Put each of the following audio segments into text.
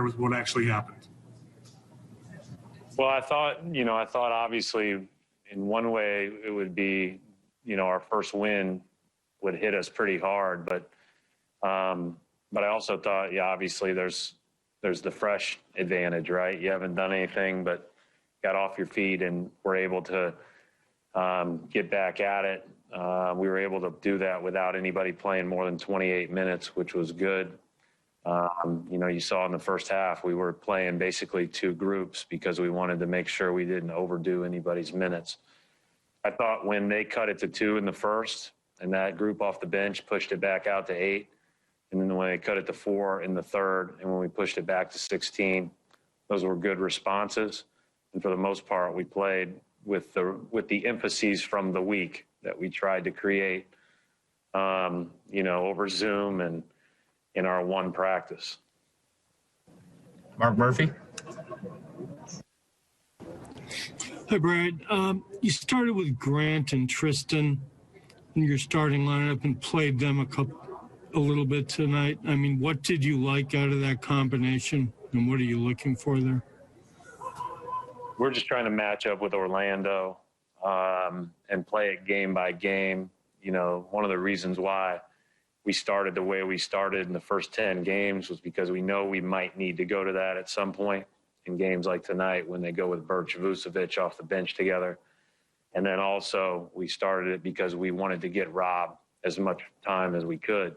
compare with what actually happened? Well, I thought obviously in one way it would be, our first win would hit us pretty hard, but I also thought, obviously there's the fresh advantage, right? You haven't done anything but got off your feet and were able to get back at it. We were able to do that without anybody playing more than 28 minutes, which was good. You saw in the first half, we were playing basically two groups because we wanted to make sure we didn't overdo anybody's minutes. I thought when they cut it to 2 in the first and that group off the bench pushed it back out to 8, and then when they cut it to 4 in the third and when we pushed it back to 16, those were good responses. And for the most part, we played with the emphases from the week that we tried to create, over Zoom and in our one practice. Mark Murphy. Hi, Brad. You started with Grant and Tristan in your starting lineup and played them a little bit tonight. I mean, what did you like out of that combination, and what are you looking for there? We're just trying to match up with Orlando and play it game by game. One of the reasons why we started the way we started in the first 10 games was because we know we might need to go to that at some point in games like tonight when they go with Birch Vucevic off the bench together. And then also we started it because we wanted to get Rob as much time as we could.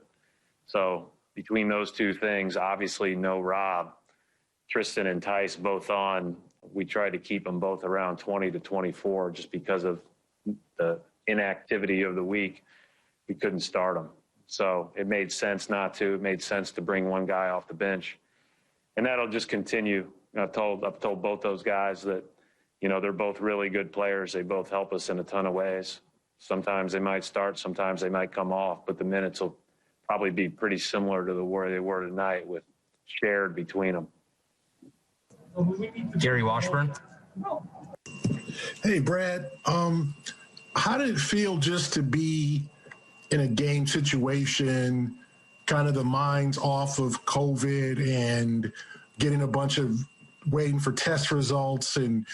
So between those two things, obviously no Rob, Tristan and Tice both on, we tried to keep them both around 20 to 24 just because of the inactivity of the week. We couldn't start them. So it made sense not to. It made sense to bring one guy off the bench. And that'll just continue. I've told both those guys that, they're both really good players. They both help us in a ton of ways. Sometimes they might start, sometimes they might come off, but the minutes will probably be pretty similar to the way they were tonight with shared between them. Gary Washburn. Hey, Brad. How did it feel just to be in a game situation, kind of the minds off of COVID and getting a bunch of waiting for test results and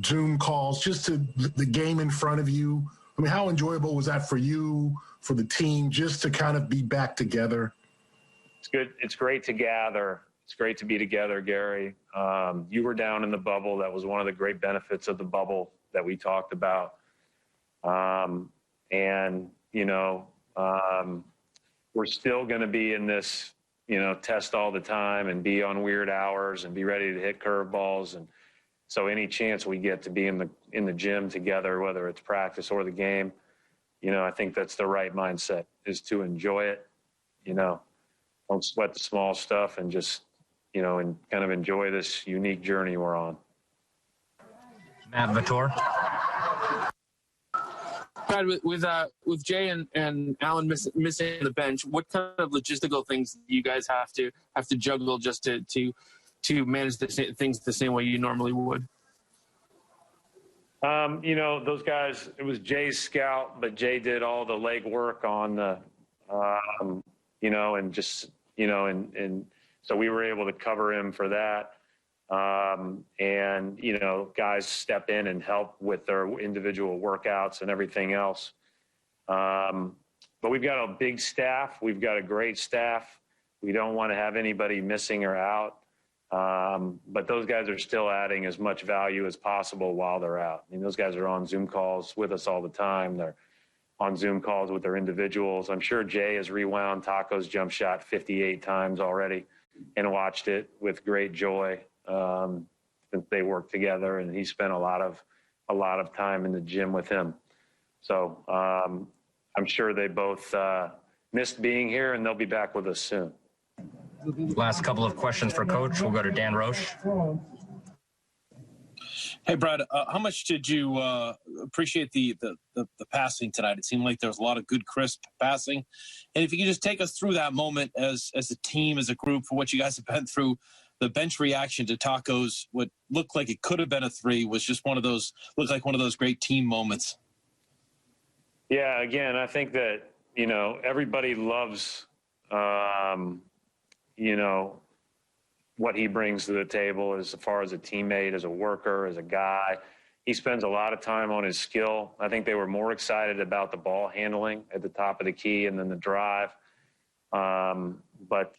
Zoom calls, just to the game in front of you? I mean, how enjoyable was that for you, for the team, just to kind of be back together? It's good. It's great to gather. It's great to be together, Gary. You were down in the bubble. That was one of the great benefits of the bubble that we talked about. We're still going to be in this, test all the time and be on weird hours and be ready to hit curveballs. And so any chance we get to be in the gym together, whether it's practice or the game, I think that's the right mindset, is to enjoy it. Don't sweat the small stuff and just, and kind of enjoy this unique journey we're on. Matt Vitor. Brad, with Jay and Allen missing the bench, what kind of logistical things do you guys have to juggle just to manage things the same way you normally would? Those guys, it was Jay's scout, but Jay did all the legwork on the, and so we were able to cover him for that. Guys step in and help with their individual workouts and everything else. But we've got a big staff. We've got a great staff. We don't want to have anybody missing or out. But those guys are still adding as much value as possible while they're out. I mean, those guys are on Zoom calls with us all the time. They're on Zoom calls with their individuals. I'm sure Jay has rewound Taco's jump shot 58 times already and watched it with great joy. Since they work together, and he spent a lot of time in the gym with him. So I'm sure they both missed being here, and they'll be back with us soon. Last couple of questions for Coach. We'll go to Dan Roche. Hey, Brad, how much did you appreciate the passing tonight? It seemed like there was a lot of good, crisp passing. And if you could just take us through that moment as a team, as a group, for what you guys have been through. The bench reaction to Taco's, what looked like it could have been a 3, was just looked like one of those great team moments. Yeah, again, I think that, everybody loves, what he brings to the table as far as a teammate, as a worker, as a guy. He spends a lot of time on his skill. I think they were more excited about the ball handling at the top of the key and then the drive. But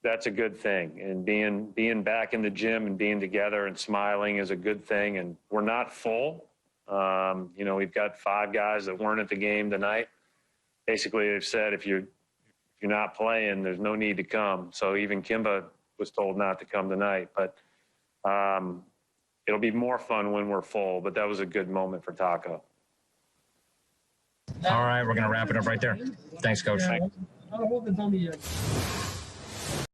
that's a good thing. And being back in the gym and being together and smiling is a good thing. And we're not full. We've got 5 guys that weren't at the game tonight. Basically, they've said if you're not playing, there's no need to come. So even Kimba was told not to come tonight. But it'll be more fun when we're full. But that was a good moment for Taco. All right, we're going to wrap it up right there. Thanks, Coach. Thanks.